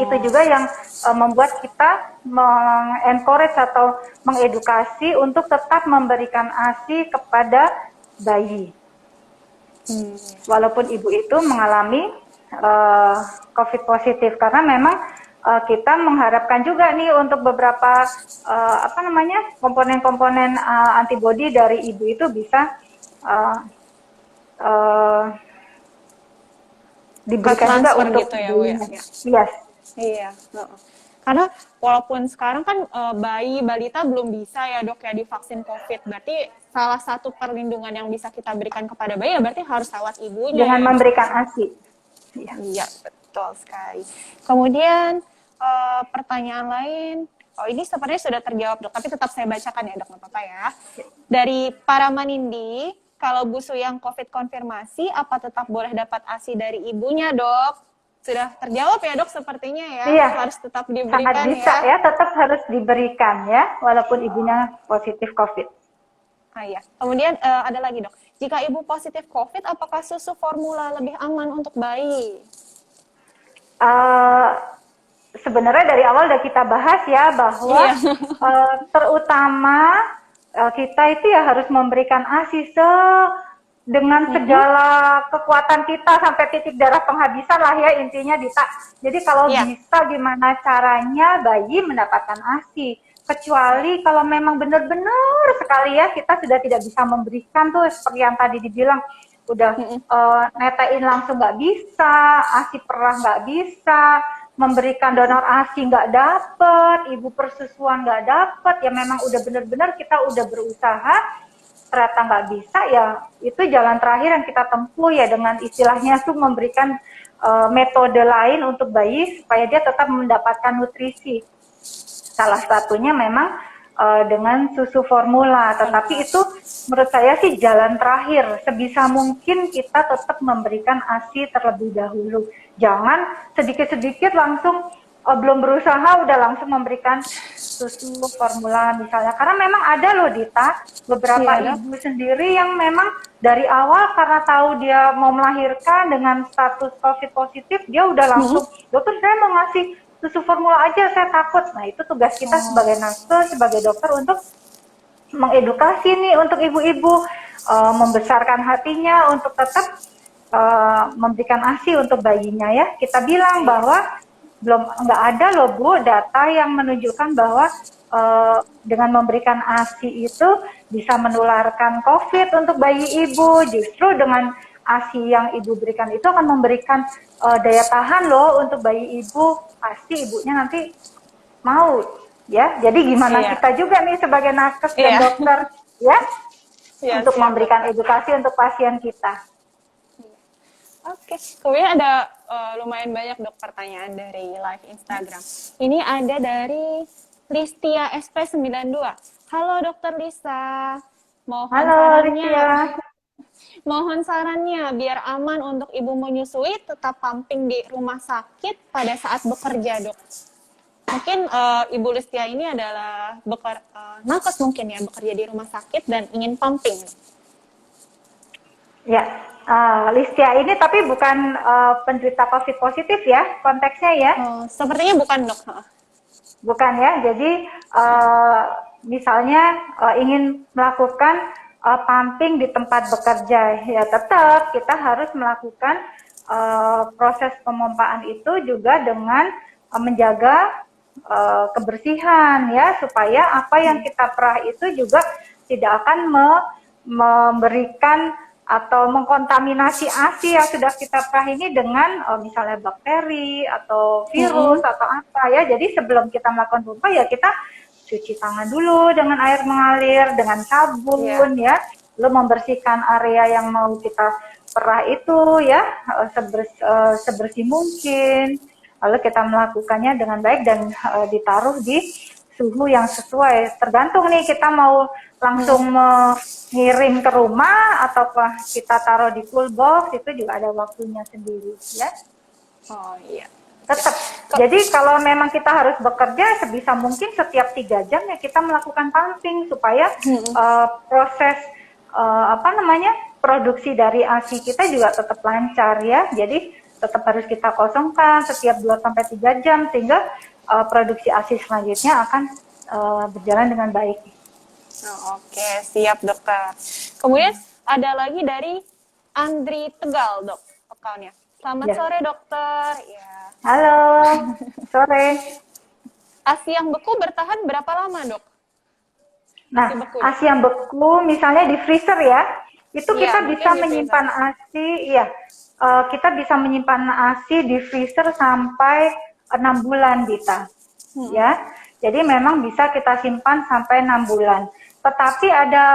Itu juga yang membuat kita mengencourage atau mengedukasi untuk tetap memberikan ASI kepada bayi. Walaupun ibu itu mengalami COVID positif, karena memang kita mengharapkan juga nih untuk beberapa komponen-komponen antibodi dari ibu itu bisa diberikan juga untuk gitu ya, Bu ya. Yes. Iya. Karena walaupun sekarang kan bayi balita belum bisa ya dok ya divaksin COVID, berarti salah satu perlindungan yang bisa kita berikan kepada bayi ya berarti harus rawat ibunya dengan memberikan ASI. Iya, betul sekali. Kemudian pertanyaan lain, ini sebenarnya sudah terjawab dok, tapi tetap saya bacakan ya dok, nggak apa-apa ya. Dari para Manindi, kalau busu yang COVID konfirmasi, apa tetap boleh dapat ASI dari ibunya dok? Sudah terjawab ya dok sepertinya ya, iya, harus tetap diberikan sangat bisa ya, tetap harus diberikan ya, walaupun ibunya positif COVID. Iya. Kemudian ada lagi dok, jika ibu positif COVID, apakah susu formula lebih aman untuk bayi? Sebenarnya dari awal udah kita bahas ya, bahwa terutama kita itu ya harus memberikan ASI dengan segala kekuatan kita sampai titik darah penghabisan lah ya intinya Dita. Jadi kalau bisa gimana caranya bayi mendapatkan ASI. Kecuali kalau memang benar-benar sekali ya kita sudah tidak bisa memberikan tuh seperti yang tadi dibilang, udah netain langsung nggak bisa, ASI perah nggak bisa, memberikan donor ASI nggak dapet, ibu persusuan nggak dapet, ya memang udah benar-benar kita udah berusaha, ternyata nggak bisa, ya itu jalan terakhir yang kita tempuh ya, dengan istilahnya tuh memberikan metode lain untuk bayi supaya dia tetap mendapatkan nutrisi. Salah satunya memang dengan susu formula, tetapi itu menurut saya sih jalan terakhir. Sebisa mungkin kita tetap memberikan ASI terlebih dahulu. Jangan sedikit-sedikit langsung belum berusaha udah langsung memberikan susu formula misalnya. Karena memang ada loh Dita, beberapa ibu sendiri yang memang dari awal karena tahu dia mau melahirkan dengan status COVID positif, dia udah langsung, dokter saya mau ngasih susu formula aja, saya takut. Nah itu tugas kita sebagai nakes, sebagai dokter untuk mengedukasi nih untuk ibu-ibu, membesarkan hatinya untuk tetap memberikan ASI untuk bayinya ya. Kita bilang bahwa nggak ada loh Bu data yang menunjukkan bahwa dengan memberikan ASI itu bisa menularkan COVID untuk bayi ibu. Justru dengan ASI yang ibu berikan itu akan memberikan daya tahan loh untuk bayi ibu. Pasti ibunya nanti mau ya. Jadi gimana kita juga nih sebagai nakes dan dokter ya untuk memberikan edukasi untuk pasien kita. Oke, kemudian ada lumayan banyak Dok pertanyaan dari live Instagram. Ini ada dari Listia SP92. Halo Dokter Lisa, mohon sarannya biar aman untuk ibu menyusui tetap pumping di rumah sakit pada saat bekerja Dok. Mungkin Ibu Listia ini adalah nakes mungkin ya, bekerja di rumah sakit dan ingin pumping. Ya. Listia ini tapi bukan penderita COVID positif ya konteksnya ya? Sepertinya bukan Dok. Bukan ya, jadi misalnya ingin melakukan pumping di tempat bekerja, ya tetap kita harus melakukan proses pemompaan itu juga dengan menjaga kebersihan ya, supaya apa yang kita perah itu juga tidak akan memberikan atau mengkontaminasi ASI yang sudah kita perah ini dengan misalnya bakteri atau virus atau apa ya. Jadi sebelum kita melakukan pompa ya kita cuci tangan dulu dengan air mengalir, dengan sabun ya, lalu membersihkan area yang mau kita perah itu ya sebersih mungkin, lalu kita melakukannya dengan baik dan ditaruh di suhu yang sesuai. Tergantung nih kita mau langsung mengirim ke rumah ataukah kita taruh di cool box, itu juga ada waktunya sendiri ya. Oh iya. Tetap. Jadi kalau memang kita harus bekerja sebisa mungkin setiap 3 jam ya kita melakukan pumping supaya proses produksi dari ASI kita juga tetap lancar ya. Jadi tetap harus kita kosongkan setiap 2-3 jam sehingga produksi ASI selanjutnya akan berjalan dengan baik. Oke, siap Dokter. Kemudian ada lagi dari Andri Tegal Dok, akunnya. Selamat sore Dokter. Ya. Halo, sore. ASI yang beku bertahan berapa lama Dok? Nah, ASI yang beku misalnya di freezer ya, itu kita bisa menyimpan ASI, kita bisa menyimpan ASI di freezer sampai 6 bulan Dita. Ya. Jadi memang bisa kita simpan sampai 6 bulan. Tetapi ada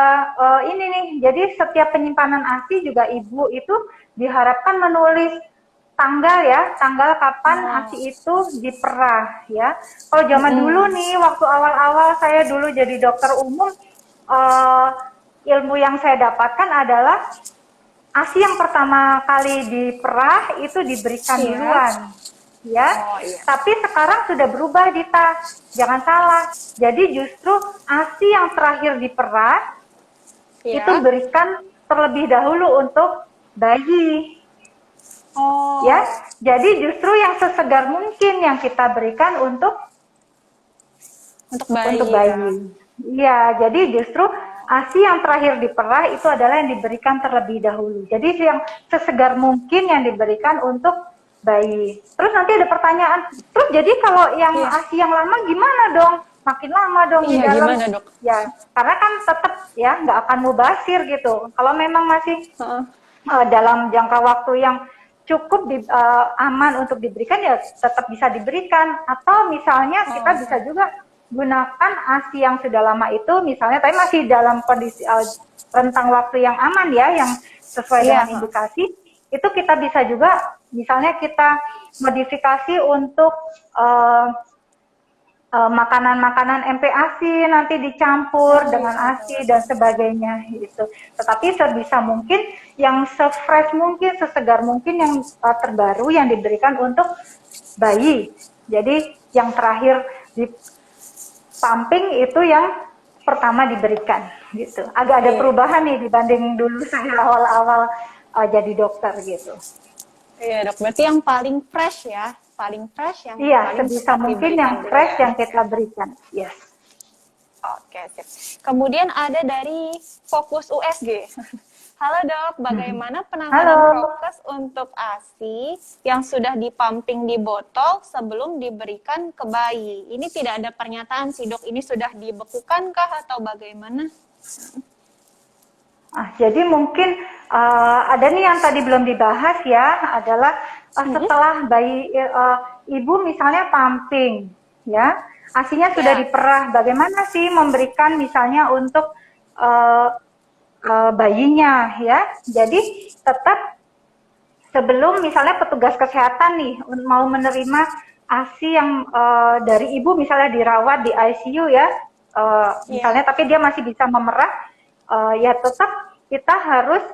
ini nih, jadi setiap penyimpanan ASI juga ibu itu diharapkan menulis tanggal kapan ASI itu diperah ya. Kalau zaman dulu nih, waktu awal-awal saya dulu jadi dokter umum, ilmu yang saya dapatkan adalah ASI yang pertama kali diperah itu diberikan duluan. Ya, tapi sekarang sudah berubah Dita, jangan salah. Jadi justru ASI yang terakhir diperah itu berikan terlebih dahulu untuk bayi. Ya, jadi justru yang sesegar mungkin yang kita berikan untuk bayi. Ya, jadi justru ASI yang terakhir diperah itu adalah yang diberikan terlebih dahulu. Jadi yang sesegar mungkin yang diberikan untuk bayi. Terus nanti ada pertanyaan, terus jadi kalau yang ASI yang lama gimana dong? Makin lama dong di dalam. Gimana, Dok? Ya, karena kan tetap ya nggak akan mubasir gitu. Kalau memang masih dalam jangka waktu yang cukup aman untuk diberikan ya tetap bisa diberikan. Atau misalnya kita bisa juga gunakan ASI yang sudah lama itu misalnya, tapi masih dalam kondisi rentang waktu yang aman ya, yang sesuai dengan indikasi. Itu kita bisa juga misalnya kita modifikasi untuk makanan-makanan MPASI nanti dicampur dengan ASI dan sebagainya gitu. Tetapi sebisa mungkin yang se-fresh mungkin, sesegar mungkin yang terbaru yang diberikan untuk bayi. Jadi yang terakhir di pumping itu yang pertama diberikan gitu. Agak ada perubahan nih dibanding dulu saya awal-awal jadi dokter gitu. Iya dok, berarti yang paling fresh ya, paling fresh yang Iya, paling sebisa cepat mungkin diberikan yang dulu fresh ya. yang kita berikan. Yes. Oke, sip. Kemudian ada dari Fokus USG. Halo dok, bagaimana penanganan Halo. prokes untuk ASI yang sudah dipumping di botol sebelum diberikan ke bayi? Ini tidak ada pernyataan sih dok, ini sudah dibekukan kah atau bagaimana? Jadi mungkin ada nih yang tadi belum dibahas ya, adalah setelah bayi ibu misalnya pumping, ya, ASINya sudah diperah, bagaimana sih memberikan misalnya untuk bayinya, ya. Jadi tetap sebelum misalnya petugas kesehatan nih mau menerima ASI yang dari ibu misalnya dirawat di ICU ya, misalnya, tapi dia masih bisa memerah, ya tetap kita harus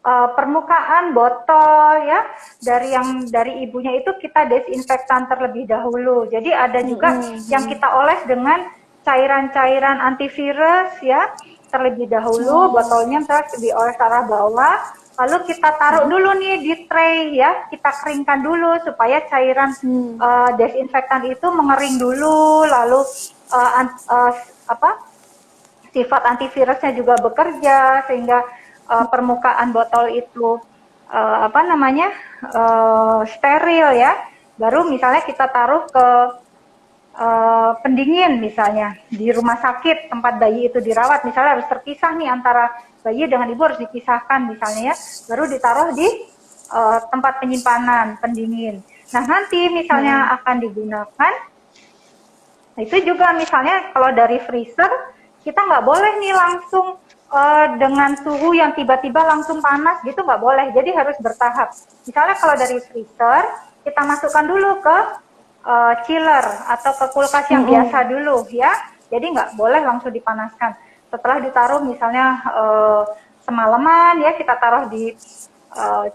permukaan botol ya dari ibunya itu kita desinfektan terlebih dahulu. Jadi ada juga yang kita oles dengan cairan-cairan antivirus ya terlebih dahulu, botolnya terus dioles ke arah bawah, lalu kita taruh dulu nih di tray ya, kita keringkan dulu supaya cairan desinfektan itu mengering dulu, lalu sifat antivirusnya juga bekerja sehingga permukaan botol itu steril ya. Baru misalnya kita taruh ke pendingin misalnya di rumah sakit tempat bayi itu dirawat, misalnya harus terpisah nih antara bayi dengan ibu, harus dipisahkan misalnya ya, baru ditaruh di tempat penyimpanan pendingin. Nah nanti misalnya akan digunakan, itu juga misalnya kalau dari freezer kita nggak boleh nih langsung dengan suhu yang tiba-tiba langsung panas gitu, nggak boleh, jadi harus bertahap. Misalnya kalau dari freezer kita masukkan dulu ke chiller atau ke kulkas yang biasa dulu ya, jadi nggak boleh langsung dipanaskan. Setelah ditaruh misalnya semalaman ya, kita taruh di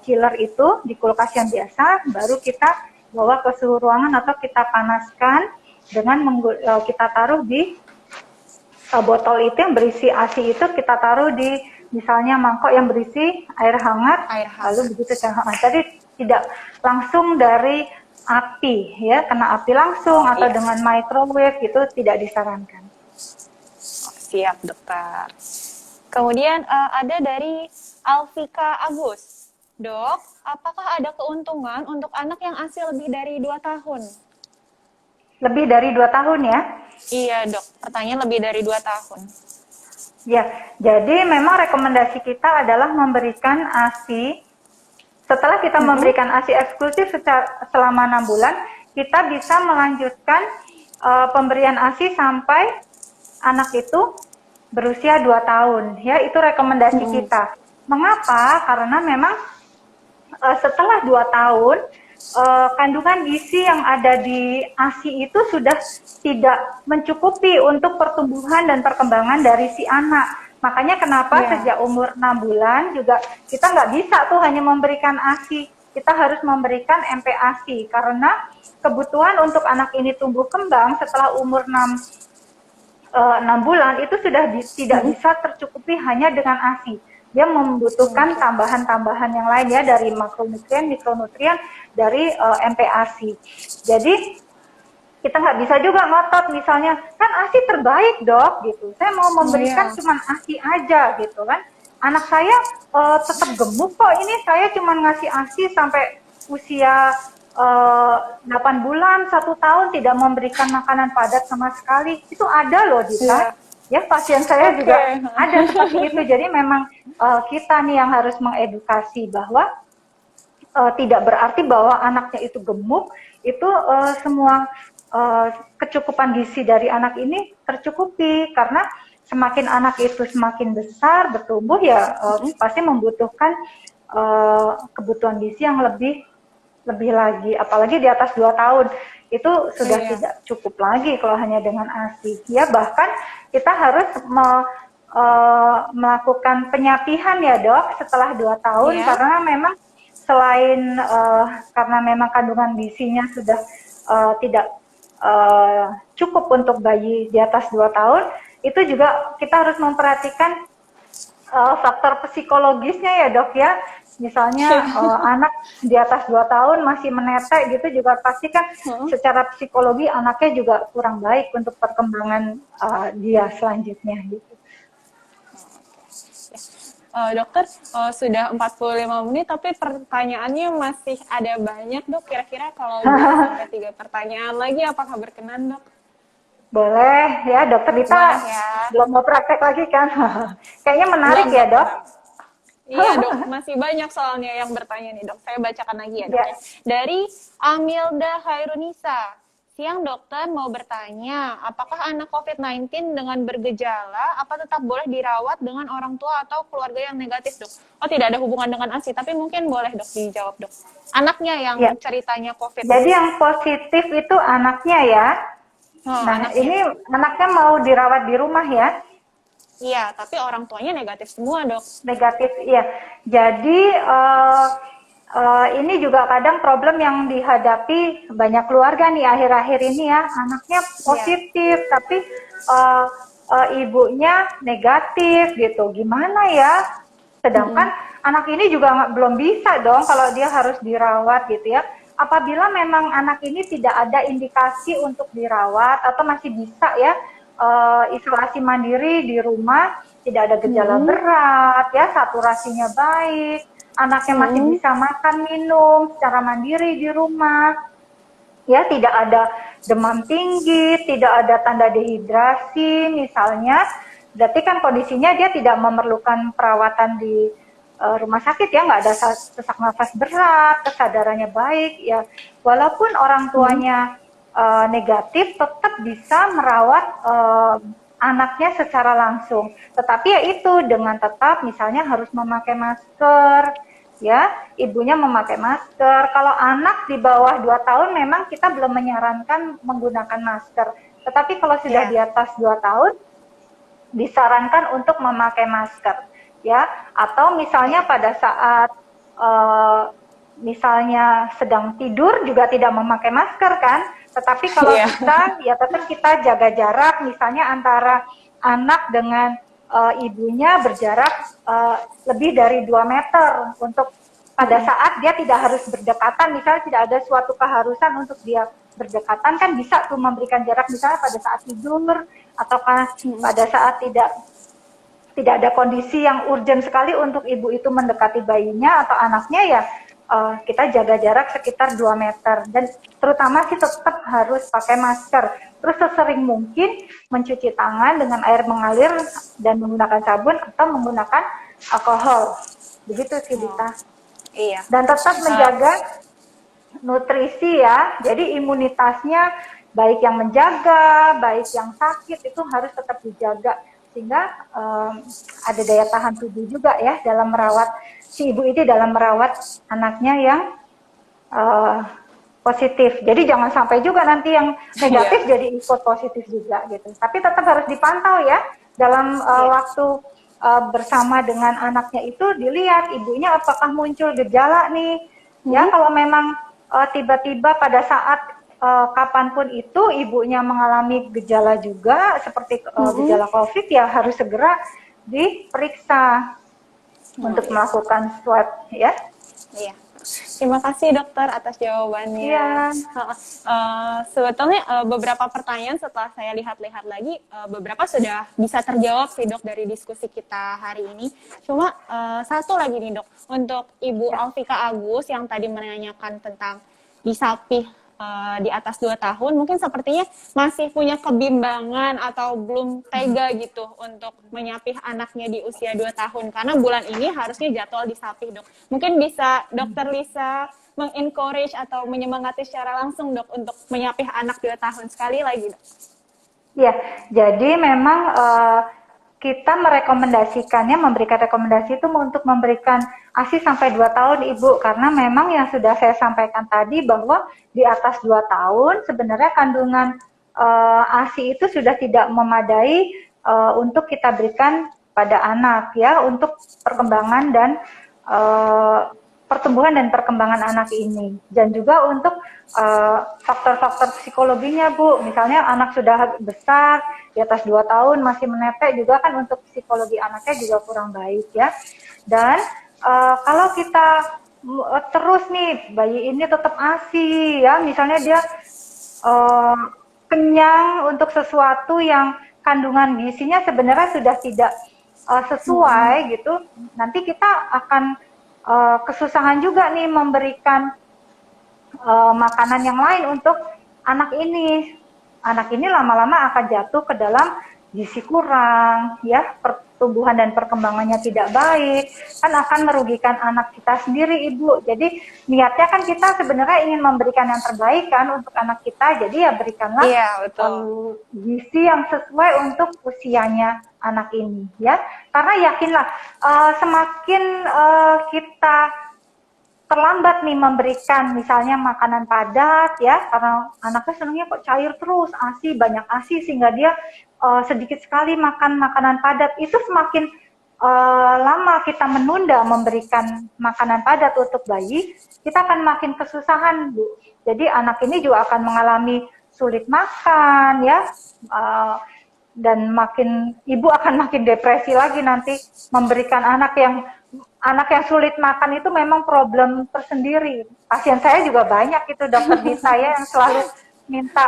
chiller itu di kulkas yang biasa, baru kita bawa ke suhu ruangan atau kita panaskan dengan kita taruh di botol itu yang berisi ASI itu, kita taruh di misalnya mangkok yang berisi air hangat. Lalu begitu hangat. Jadi tidak langsung dari api ya, kena api langsung atau dengan microwave itu tidak disarankan. Siap dokter. Kemudian ada dari Alvika Agus. Dok, apakah ada keuntungan untuk anak yang ASI lebih dari 2 tahun? Lebih dari 2 tahun ya? Iya dok, pertanyaan lebih dari 2 tahun. Ya, jadi memang rekomendasi kita adalah memberikan ASI. Setelah kita memberikan ASI eksklusif selama 6 bulan, kita bisa melanjutkan pemberian ASI sampai anak itu berusia 2 tahun. Ya, itu rekomendasi kita. Mengapa? Karena memang setelah 2 tahun, kandungan gizi yang ada di ASI itu sudah tidak mencukupi untuk pertumbuhan dan perkembangan dari si anak. Makanya kenapa sejak umur 6 bulan juga kita nggak bisa tuh hanya memberikan ASI. Kita harus memberikan MPASI karena kebutuhan untuk anak ini tumbuh kembang setelah umur 6 bulan itu sudah tidak bisa tercukupi hanya dengan ASI. Dia membutuhkan tambahan-tambahan yang lain ya, dari makronutrien, mikronutrien, dari MPASI. Jadi kita nggak bisa juga ngotot misalnya, kan ASI terbaik dok gitu, saya mau memberikan cuma ASI aja gitu kan, anak saya tetap gemuk kok, ini saya cuma ngasih ASI sampai usia 8 bulan, 1 tahun tidak memberikan makanan padat sama sekali. Itu ada loh Dita. Ya, pasien saya juga ada seperti itu. Jadi memang kita nih yang harus mengedukasi bahwa tidak berarti bahwa anaknya itu gemuk, itu semua kecukupan gizi dari anak ini tercukupi, karena semakin anak itu semakin besar bertumbuh ya pasti membutuhkan kebutuhan gizi yang lebih lagi, apalagi di atas 2 tahun itu sudah tidak cukup lagi kalau hanya dengan ASI. Ya, bahkan kita harus melakukan penyapihan ya dok setelah 2 tahun karena memang selain karena memang kandungan gizinya sudah tidak cukup untuk bayi di atas 2 tahun, itu juga kita harus memperhatikan faktor psikologisnya ya dok ya. Misalnya anak di atas 2 tahun masih menetek gitu juga pasti kan secara psikologi anaknya juga kurang baik untuk perkembangan dia selanjutnya gitu. Dokter, sudah 45 menit tapi pertanyaannya masih ada banyak dok. Kira-kira kalau 2-3 pertanyaan lagi apakah berkenan dok? Boleh ya, dokter Dita ya. belum mau praktek lagi kan? Kayaknya menarik belum, ya dok? Iya dok, masih banyak soalnya yang bertanya nih dok. Saya bacakan lagi ya dok. Ya. Dari Amilda Hairunisa. Siang dokter, mau bertanya, apakah anak COVID-19 dengan bergejala, apa tetap boleh dirawat dengan orang tua atau keluarga yang negatif dok? Oh tidak ada hubungan dengan ASI, tapi mungkin boleh dok dijawab dok. Anaknya yang ceritanya COVID. Jadi yang positif itu anaknya ya? Anaknya. Ini anaknya mau dirawat di rumah ya? Iya, tapi orang tuanya negatif semua dok. Negatif, iya. Jadi ini juga kadang problem yang dihadapi banyak keluarga nih akhir-akhir ini ya, anaknya positif tapi ibunya negatif gitu, gimana ya? Sedangkan anak ini juga belum bisa dong kalau dia harus dirawat gitu ya. Apabila memang anak ini tidak ada indikasi untuk dirawat atau masih bisa ya isolasi mandiri di rumah, tidak ada gejala berat ya, saturasinya baik, anaknya masih bisa makan minum secara mandiri di rumah, ya tidak ada demam tinggi, tidak ada tanda dehidrasi misalnya, berarti kan kondisinya dia tidak memerlukan perawatan di rumah sakit ya, nggak ada sesak nafas berat, kesadarannya baik ya, walaupun orang tuanya negatif tetap bisa merawat anaknya secara langsung, tetapi ya itu dengan tetap misalnya harus memakai masker ya, ibunya memakai masker. Kalau anak di bawah 2 tahun memang kita belum menyarankan menggunakan masker, tetapi kalau sudah di atas 2 tahun disarankan untuk memakai masker ya, atau misalnya pada saat misalnya sedang tidur juga tidak memakai masker kan, tetapi kalau bisa ya tetap kita jaga jarak, misalnya antara anak dengan ibunya berjarak lebih dari 2 meter untuk pada saat dia tidak harus berdekatan, misalnya tidak ada suatu keharusan untuk dia berdekatan, kan bisa tuh memberikan jarak misalnya pada saat tidur ataukah pada saat tidak ada kondisi yang urgent sekali untuk ibu itu mendekati bayinya atau anaknya ya kita jaga jarak sekitar 2 meter, dan terutama sih tetap harus pakai masker. Terus sesering mungkin mencuci tangan dengan air mengalir dan menggunakan sabun atau menggunakan alkohol. Begitu sih Dita. Iya. Dan tetap menjaga nutrisi ya. Jadi imunitasnya baik yang menjaga, baik yang sakit itu harus tetap dijaga sehingga ada daya tahan tubuh juga ya dalam merawat si ibu ini, dalam merawat anaknya yang positif. Jadi jangan sampai juga nanti yang negatif jadi ikut positif juga gitu. Tapi tetap harus dipantau ya dalam waktu bersama dengan anaknya itu, dilihat ibunya apakah muncul gejala nih. Ya kalau memang tiba-tiba pada saat kapanpun itu ibunya mengalami gejala juga seperti gejala COVID, ya harus segera diperiksa untuk melakukan swab ya. Iya. Terima kasih dokter atas jawabannya. Iya. Sebetulnya beberapa pertanyaan setelah saya lihat-lihat lagi, beberapa sudah bisa terjawab sih dok dari diskusi kita hari ini. Cuma satu lagi nih dok, untuk Ibu Alfika Agus yang tadi menanyakan tentang disapih di atas 2 tahun, mungkin sepertinya masih punya kebimbangan atau belum tega gitu untuk menyapih anaknya di usia 2 tahun, karena bulan ini harusnya jadwal disapih dok. Mungkin bisa dokter Lisa mengencourage atau menyemangati secara langsung dok untuk menyapih anak 2 tahun sekali lagi dok. Ya, jadi memang kita merekomendasikannya, memberikan rekomendasi itu untuk memberikan ASI sampai 2 tahun Ibu, karena memang yang sudah saya sampaikan tadi bahwa di atas 2 tahun sebenarnya kandungan ASI itu sudah tidak memadai untuk kita berikan pada anak ya, untuk perkembangan dan pertumbuhan dan perkembangan anak ini. Dan juga untuk faktor-faktor psikologinya, Bu. Misalnya anak sudah besar, di atas 2 tahun masih menetek, juga kan untuk psikologi anaknya juga kurang baik ya. Dan kalau kita terus nih, bayi ini tetap ASI ya, misalnya dia kenyang untuk sesuatu yang kandungan gizinya sebenarnya sudah tidak sesuai gitu, nanti kita akan kesusahan juga nih memberikan makanan yang lain untuk anak ini. Anak ini lama-lama akan jatuh ke dalam gizi kurang, ya, pertumbuhan dan perkembangannya tidak baik, kan akan merugikan anak kita sendiri, Ibu. Jadi niatnya kan kita sebenarnya ingin memberikan yang terbaik kan untuk anak kita, jadi ya berikanlah gizi yang sesuai untuk usianya anak ini, ya. Karena yakinlah semakin kita terlambat nih memberikan misalnya makanan padat ya, karena anaknya senangnya kok cair terus, ASI, banyak ASI sehingga dia sedikit sekali makan makanan padat, itu semakin lama kita menunda memberikan makanan padat untuk bayi, kita akan makin kesusahan, Bu. Jadi anak ini juga akan mengalami sulit makan ya, dan makin ibu akan makin depresi lagi nanti memberikan anak yang sulit makan. Itu memang problem tersendiri. Pasien saya juga banyak itu, dokter di saya yang selalu minta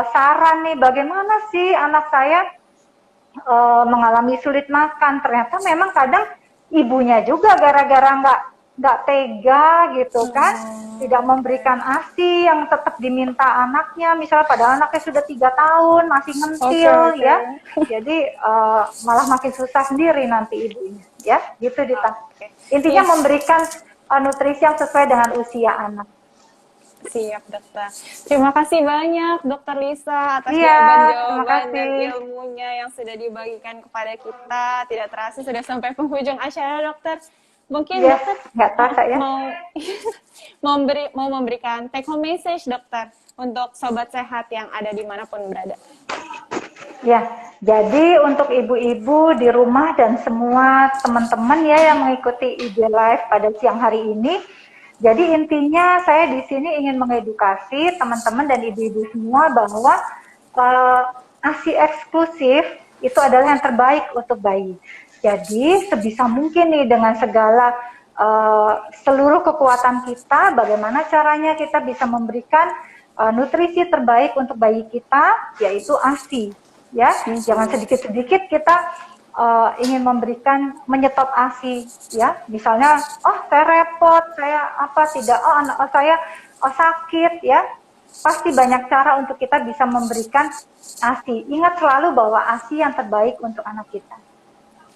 saran nih, bagaimana sih anak saya mengalami sulit makan. Ternyata memang kadang ibunya juga gara-gara nggak tega gitu kan, tidak memberikan ASI yang tetap diminta anaknya, misalnya pada anaknya sudah 3 tahun masih ngentil ya, jadi malah makin susah sendiri nanti ibunya ya, gitu Dita. Intinya memberikan nutrisi yang sesuai dengan usia anak. Siap, dokter. Terima kasih banyak, Dokter Lisa, atas jawaban-jawaban dan ilmunya yang sudah dibagikan kepada kita. Tidak terasa sudah sampai penghujung acara, dokter. Mungkin dokter nggak terasa ya. mau memberikan take home message, dokter, untuk sobat sehat yang ada dimanapun berada. Ya, jadi untuk ibu-ibu di rumah dan semua teman-teman ya yang mengikuti IG Live pada siang hari ini, jadi intinya saya di sini ingin mengedukasi teman-teman dan ibu-ibu semua bahwa ASI eksklusif itu adalah yang terbaik untuk bayi. Jadi sebisa mungkin nih dengan segala seluruh kekuatan kita, bagaimana caranya kita bisa memberikan nutrisi terbaik untuk bayi kita, yaitu ASI. Ya, jangan sedikit-sedikit kita ingin memberikan menyetop ASI, ya. Misalnya, saya repot, saya anak saya sakit, ya. Pasti banyak cara untuk kita bisa memberikan ASI. Ingat selalu bahwa ASI yang terbaik untuk anak kita.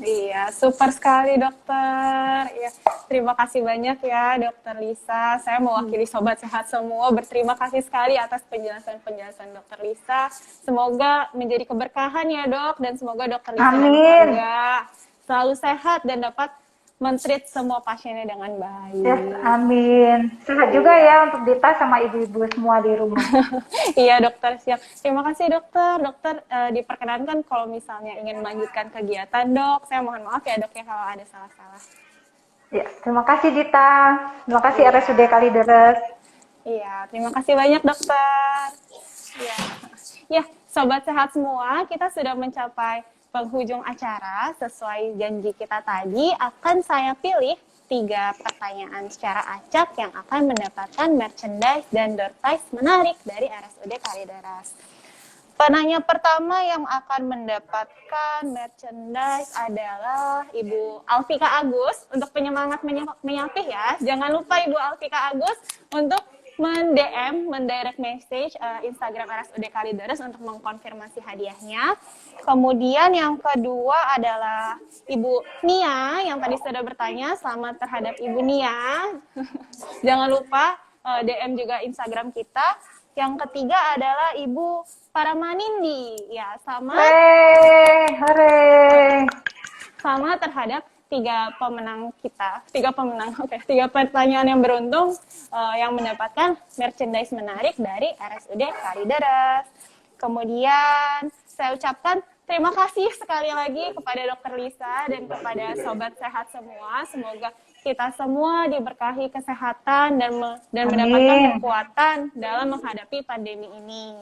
Iya, super sekali dokter. Ya, terima kasih banyak ya dokter Lisa. Saya mewakili sobat sehat semua berterima kasih sekali atas penjelasan dokter Lisa. Semoga menjadi keberkahan ya dok, dan semoga dokter Lisa dan keluarga selalu sehat dan dapat men-treat semua pasiennya dengan baik. Yes, amin. Sehat juga ya untuk Dita sama ibu-ibu semua di rumah. Iya dokter, siap. Terima kasih dokter. Dokter diperkenankan kalau misalnya ingin melanjutkan kegiatan dok. Saya mohon maaf ya dok ya kalau ada salah-salah. Ya, terima kasih Dita. Terima kasih RSUD Kalideres. Iya, terima kasih banyak dokter. Ya, sobat sehat semua, kita sudah mencapai penghujung acara. Sesuai janji kita tadi, akan saya pilih 3 pertanyaan secara acak yang akan mendapatkan merchandise dan door prize menarik dari RSUD Kalideres. Penanya pertama yang akan mendapatkan merchandise adalah Ibu Alfika Agus. Untuk penyemangat menyapih ya, jangan lupa Ibu Alfika Agus untuk mendirect message Instagram RSUD Kalideres untuk mengkonfirmasi hadiahnya. Kemudian yang kedua adalah Ibu Nia yang tadi sudah bertanya. Selamat terhadap Ibu Nia. Jangan lupa DM juga Instagram kita. Yang ketiga adalah Ibu Paramanindi. Ya, sama terhadap 3 pemenang kita, 3 pertanyaan yang beruntung yang mendapatkan merchandise menarik dari RSUD Kalideres. Kemudian saya ucapkan terima kasih sekali lagi kepada Dokter Lisa dan kepada sobat sehat semua. Semoga kita semua diberkahi kesehatan dan mendapatkan Amin. kekuatan dalam menghadapi pandemi ini.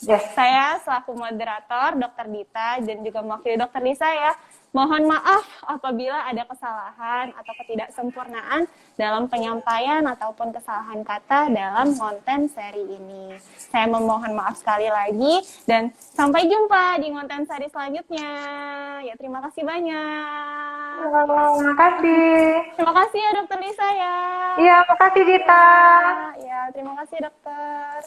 Yes. Saya selaku moderator Dr. Dita dan juga mewakili Dr. Lisa ya, mohon maaf apabila ada kesalahan atau ketidaksempurnaan dalam penyampaian ataupun kesalahan kata dalam konten seri ini. Saya memohon maaf sekali lagi dan sampai jumpa di konten seri selanjutnya. Ya, terima kasih banyak. Terima kasih. Terima kasih ya Dr. Lisa ya. Iya, makasih Dita. Ya, terima kasih dokter.